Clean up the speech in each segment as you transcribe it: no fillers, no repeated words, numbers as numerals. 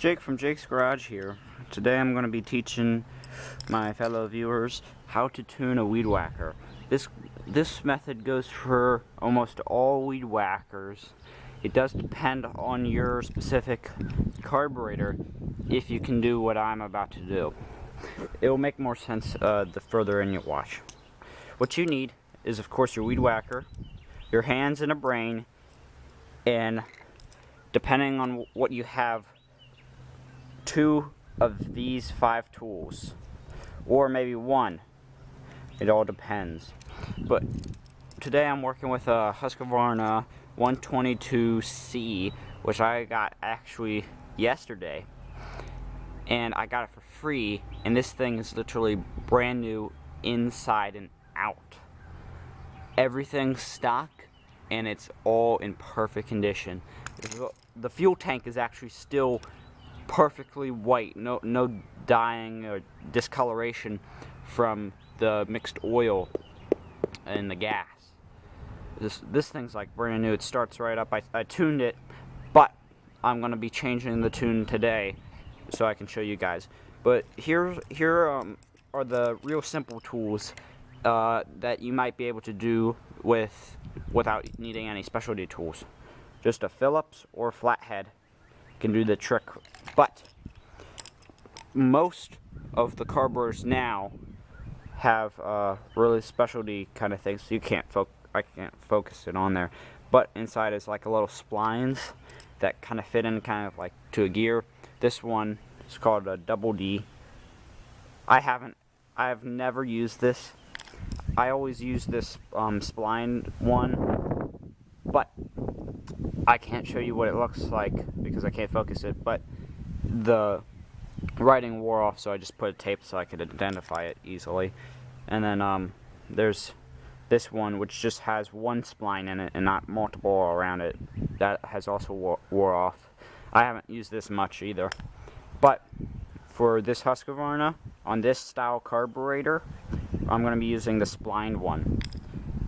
Jake from Jake's Garage here. Today I'm going to be teaching my fellow viewers how to tune a weed whacker. This method goes for almost all weed whackers. It does depend on your specific carburetor if you can do what I'm about to do. It will make more sense the further in you watch. What you need is, of course, your weed whacker, your hands and a brain, and depending on what you have, 2 of these 5 tools, or maybe 1. It all depends. But today I'm working with a Husqvarna 122C, which I got actually yesterday, and I got it for free. And this thing is literally brand new inside and out. Everything's stock, and it's all in perfect condition. The fuel tank is actually still perfectly white, no dyeing or discoloration from the mixed oil and the gas. This thing's like brand new. It starts right up. I tuned it, but I'm gonna be changing the tune today so I can show you guys. But here are the real simple tools that you might be able to do without needing any specialty tools. Just a Phillips or flathead can do the trick. But most of the carburetors now have really specialty kind of things, so I can't focus it on there. But inside is like a little splines that kind of fit in kind of like to a gear. This one is called a double D. I've never used this. I always use this spline one, but I can't show you what it looks like because I can't focus it. But the writing wore off, so I just put a tape so I could identify it easily. And then there's this one, which just has 1 spline in it and not multiple around it. That has also wore off. I haven't used this much either. But for this Husqvarna, on this style carburetor, I'm going to be using the splined one.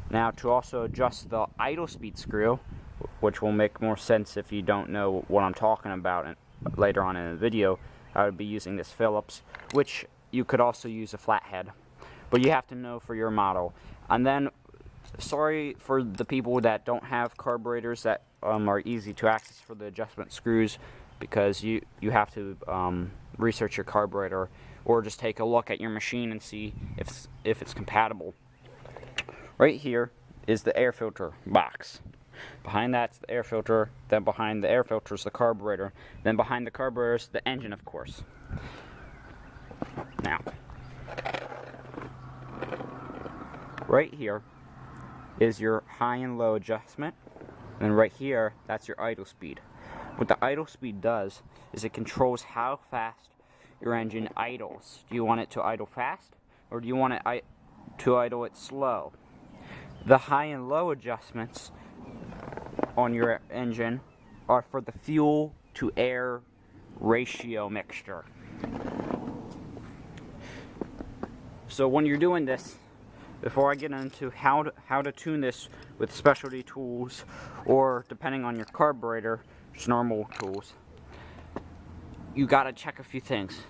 Now, to also adjust the idle speed screw, which will make more sense if you don't know what I'm talking about later on in the video, I would be using this Phillips, which you could also use a flathead, but you have to know for your model. And then, sorry for the people that don't have carburetors that are easy to access for the adjustment screws, because you have to research your carburetor or just take a look at your machine and see if it's compatible. Right here is the air filter box. Behind that's the air filter, then behind the air filter is the carburetor, then behind the carburetor is the engine, of course. Now, right here is your high and low adjustment, and right here, that's your idle speed. What the idle speed does is it controls how fast your engine idles. Do you want it to idle fast, or do you want it to idle it slow? The high and low adjustments on your engine are for the fuel to air ratio mixture. So when you're doing this, before I get into how to tune this with specialty tools, or depending on your carburetor, just normal tools, you gotta check a few things.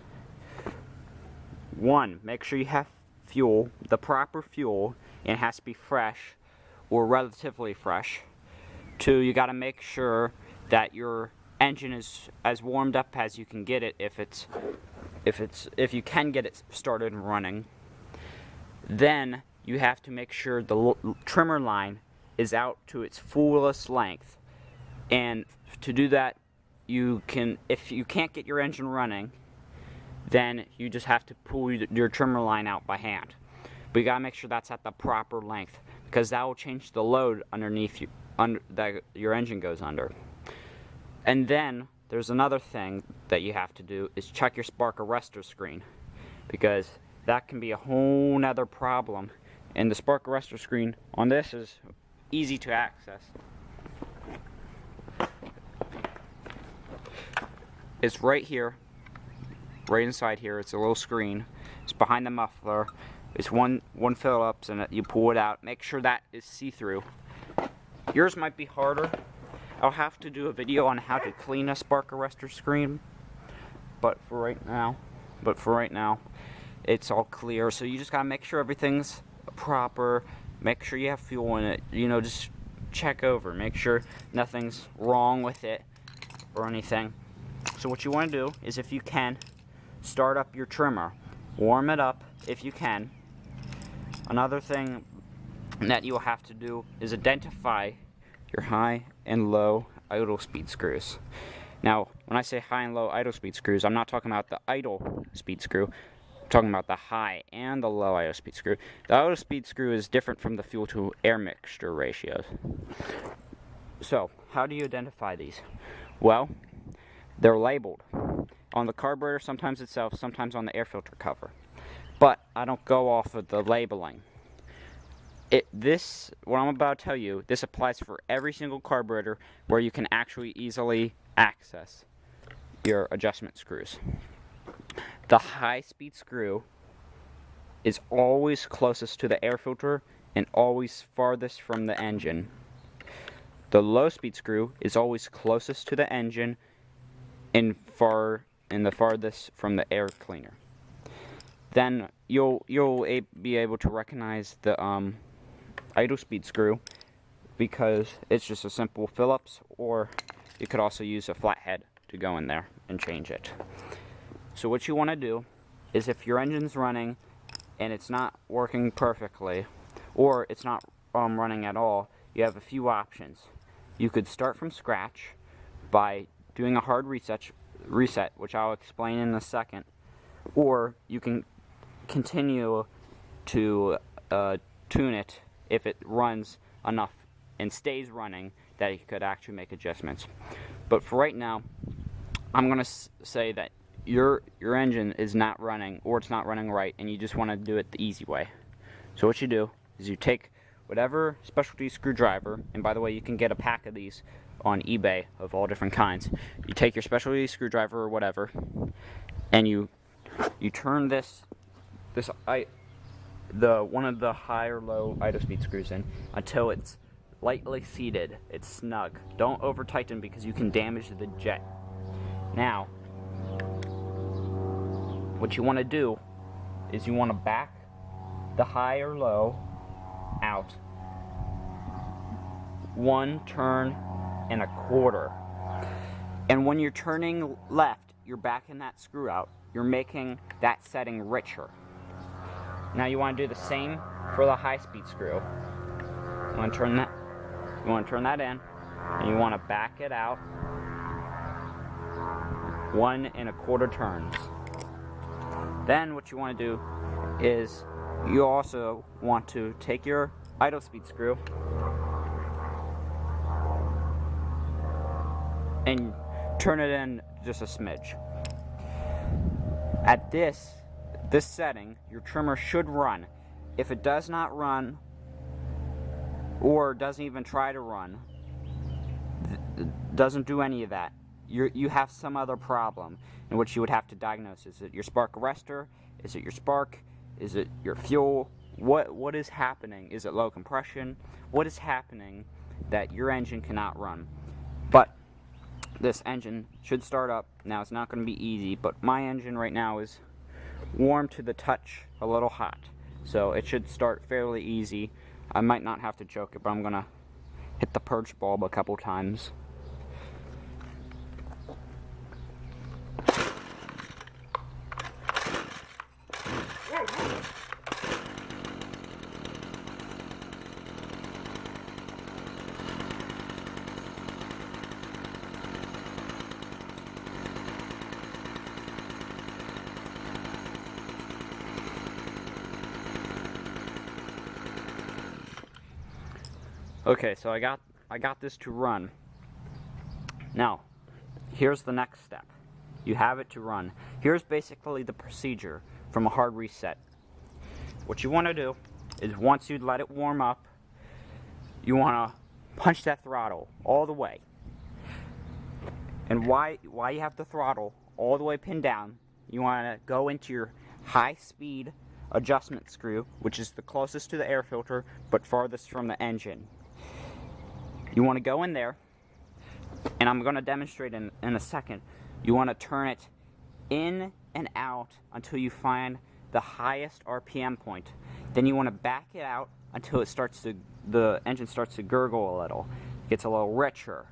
1, make sure you have fuel, the proper fuel, and it has to be fresh or relatively fresh. 2, you gotta make sure that your engine is as warmed up as you can get it if you can get it started and running. Then you have to make sure the trimmer line is out to its fullest length. And to do that, if you can't get your engine running, then you just have to pull your trimmer line out by hand. But you gotta make sure that's at the proper length, because that will change the load underneath you, that your engine goes under. And then there's another thing that you have to do is check your spark arrestor screen, because that can be a whole nother problem. And the spark arrestor screen on this is easy to access. It's right here, right inside here. It's a little screen. It's behind the muffler. It's one Phillips, and you pull it out. Make sure that is see-through. Yours might be harder. I'll have to do a video on how to clean a spark arrestor screen, but for right now, it's all clear. So you just gotta make sure everything's proper. Make sure you have fuel in it. Just check over. Make sure nothing's wrong with it or anything. So what you want to do is, if you can, start up your trimmer. Warm it up if you can. Another thing that you'll have to do is identify your high and low idle speed screws. Now, when I say high and low idle speed screws, I'm not talking about the idle speed screw. I'm talking about the high and the low idle speed screw. The idle speed screw is different from the fuel to air mixture ratios. So, how do you identify these? Well, they're labeled on the carburetor, sometimes itself, sometimes on the air filter cover. But I don't go off of the labeling. What I'm about to tell you, this applies for every single carburetor where you can actually easily access your adjustment screws. The high speed screw is always closest to the air filter and always farthest from the engine. The low speed screw is always closest to the engine and the farthest from the air cleaner. Then you'll be able to recognize the idle speed screw, because it's just a simple Phillips, or you could also use a flathead to go in there and change it. So what you want to do is, if your engine's running and it's not working perfectly, or it's not running at all, you have a few options. You could start from scratch by doing a hard reset, which I'll explain in a second, or you can continue to tune it if it runs enough and stays running that you could actually make adjustments. But for right now, I'm going to say that your engine is not running, or it's not running right, and you just want to do it the easy way. So what you do is you take whatever specialty screwdriver, and by the way, you can get a pack of these on eBay of all different kinds. You take your specialty screwdriver or whatever, and you turn one of the high or low idle speed screws in until it's lightly seated, it's snug. Don't over tighten, because you can damage the jet. Now, what you want to do is you want to back the high or low out 1 turn and a quarter. And when you're turning left, you're backing that screw out. You're making that setting richer. Now you want to do the same for the high speed screw. You want to turn that in, and you want to back it out 1 1/4 turns. Then what you want to do is you also want to take your idle speed screw and turn it in just a smidge. At this setting, your trimmer should run. If it does not run, or doesn't even try to run, doesn't do any of that, you have some other problem in which you would have to diagnose. Is it your spark arrestor? Is it your spark? Is it your fuel? What is happening? Is it low compression? What is happening that your engine cannot run? But this engine should start up. Now, it's not going to be easy, but my engine right now is warm to the touch, a little hot. So it should start fairly easy. I might not have to choke it, but I'm going to hit the purge bulb a couple times. Okay, so I got this to run. Now, here's the next step. You have it to run. Here's basically the procedure from a hard reset. What you want to do is, once you let it warm up, you want to punch that throttle all the way. And why you have the throttle all the way pinned down, you want to go into your high speed adjustment screw, which is the closest to the air filter but farthest from the engine. You want to go in there, and I'm going to demonstrate in a second. You want to turn it in and out until you find the highest RPM point. Then you want to back it out until the engine starts to gurgle a little, gets a little richer.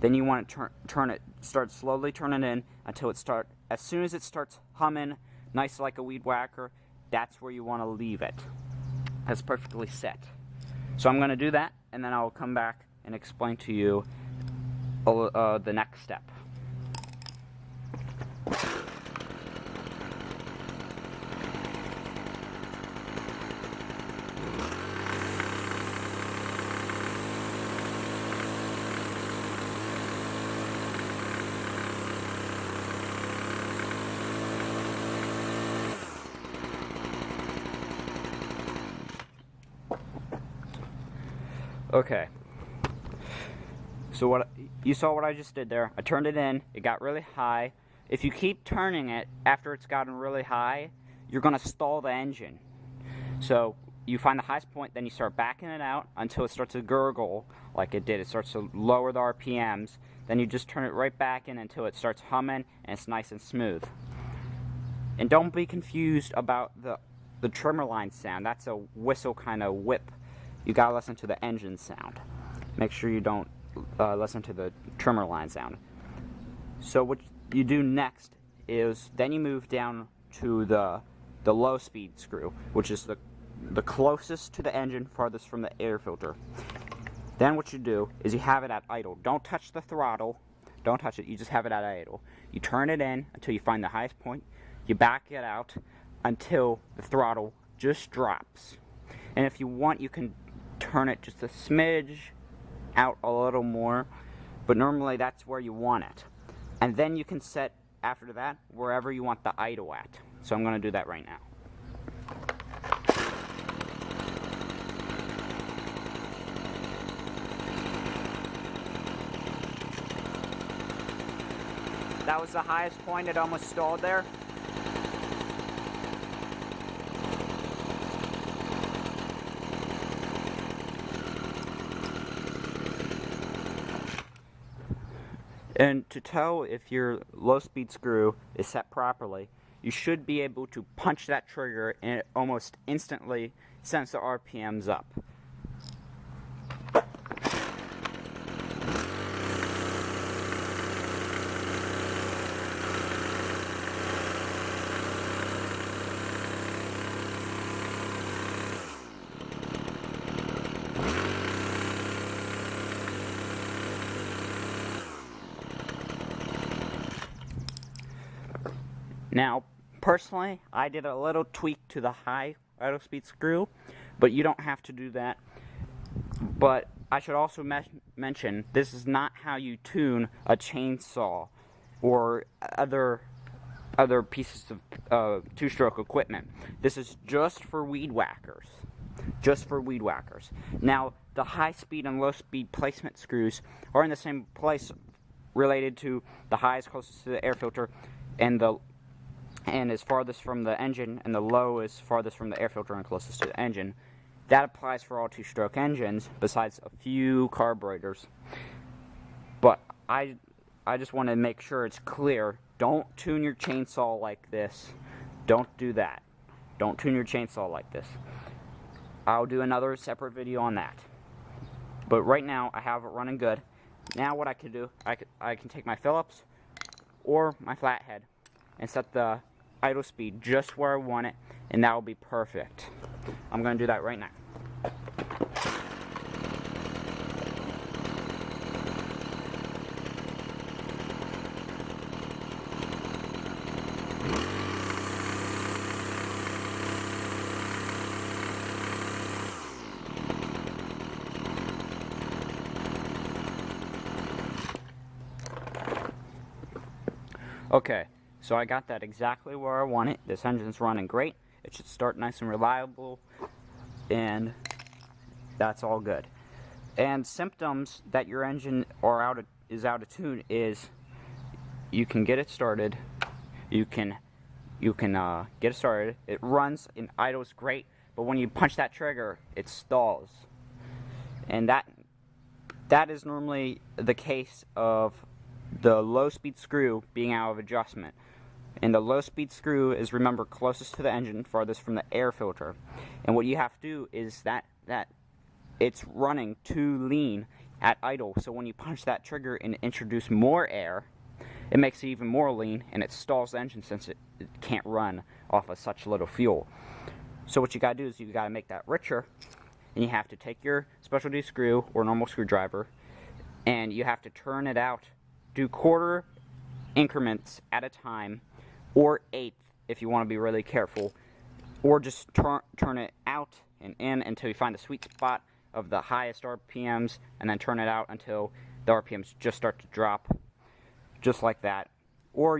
Then you want to start slowly turning in until as soon as it starts humming, nice like a weed whacker, that's where you want to leave it. That's perfectly set. So I'm going to do that, and then I'll come back and explain to you the next step. Okay, so you saw what I just did there. I turned it in, it got really high. If you keep turning it after it's gotten really high, you're going to stall the engine. So you find the highest point, then you start backing it out until it starts to gurgle like it did. It starts to lower the RPMs. Then you just turn it right back in until it starts humming and it's nice and smooth. And don't be confused about the trimmer line sound. That's a whistle kind of whip. You gotta listen to the engine sound. Make sure you don't listen to the trimmer line sound. So what you do next is then you move down to the low speed screw, which is the closest to the engine, farthest from the air filter. Then what you do is you have it at idle. Don't touch the throttle. Don't touch it. You just have it at idle. You turn it in until you find the highest point. You back it out until the throttle just drops. And if you want, you can turn it just a smidge out a little more, but normally that's where you want it. And then you can set, after that, wherever you want the idle at. So I'm going to do that right now. That was the highest point. It almost stalled there. And to tell if your low speed screw is set properly, you should be able to punch that trigger and it almost instantly sends the RPMs up. Now, personally, I did a little tweak to the high idle speed screw, but you don't have to do that. But I should also mention, this is not how you tune a chainsaw or other pieces of two-stroke equipment. This is just for weed whackers. Just for weed whackers. Now, the high speed and low speed placement screws are in the same place, related to the high is closest to the air filter and is farthest from the engine, and the low is farthest from the air filter and closest to the engine. That applies for all two-stroke engines, besides a few carburetors. But I just want to make sure it's clear. Don't tune your chainsaw like this. Don't do that. Don't tune your chainsaw like this. I'll do another separate video on that. But right now, I have it running good. Now what I can do, I can take my Phillips or my flathead and set the idle speed just where I want it, and that will be perfect. I'm going to do that right now. Okay, so I got that exactly where I want it. This engine's running great. It should start nice and reliable, and that's all good. And symptoms that your engine is out of tune is you can get it started. You can get it started. It runs and idles great, but when you punch that trigger, it stalls. And that is normally the case of the low speed screw being out of adjustment. And the low speed screw is, remember, closest to the engine, farthest from the air filter. And what you have to do is that it's running too lean at idle, so when you punch that trigger and introduce more air, it makes it even more lean, and it stalls the engine since it can't run off of such little fuel. So what you gotta do is you gotta make that richer, and you have to take your specialty screw or normal screwdriver, and you have to turn it out, do quarter increments at a time, or eighth if you want to be really careful, or just turn it out and in until you find the sweet spot of the highest RPMs, and then turn it out until the RPMs just start to drop, just like that. Or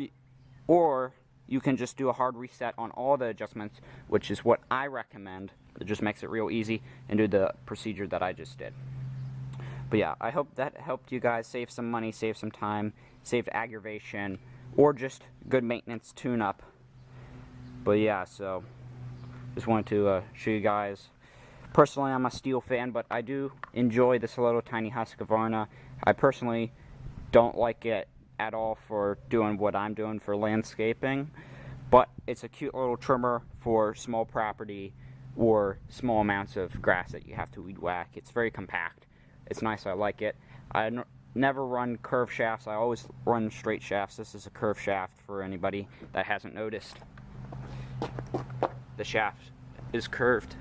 you can just do a hard reset on all the adjustments, which is what I recommend. It just makes it real easy, and do the procedure that I just did. But yeah, I hope that helped you guys save some money, save some time, saved aggravation, or just good maintenance tune-up. But yeah, so just wanted to show you guys. Personally, I'm a steel fan, but I do enjoy this little tiny Husqvarna. I personally don't like it at all for doing what I'm doing for landscaping, but it's a cute little trimmer for small property or small amounts of grass that you have to weed whack. It's very compact. It's nice. I like it. I never run curved shafts. I always run straight shafts. This is a curved shaft for anybody that hasn't noticed. The shaft is curved.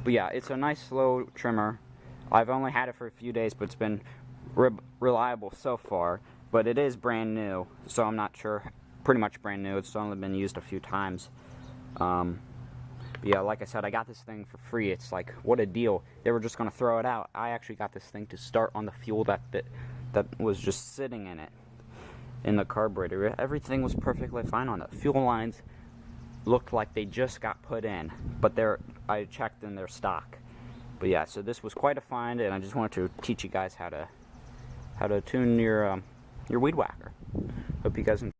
But yeah, it's a nice slow trimmer. I've only had it for a few days, but it's been reliable so far. But it is brand new, so I'm not sure. Pretty much brand new. It's only been used a few times. But yeah, like I said, I got this thing for free. It's like, what a deal. They were just going to throw it out. I actually got this thing to start on the fuel that was just sitting in it, in the carburetor. Everything was perfectly fine on it. Fuel lines looked like they just got put in, but I checked in their stock. But yeah, so this was quite a find, and I just wanted to teach you guys how to tune your weed whacker. Hope you guys enjoy.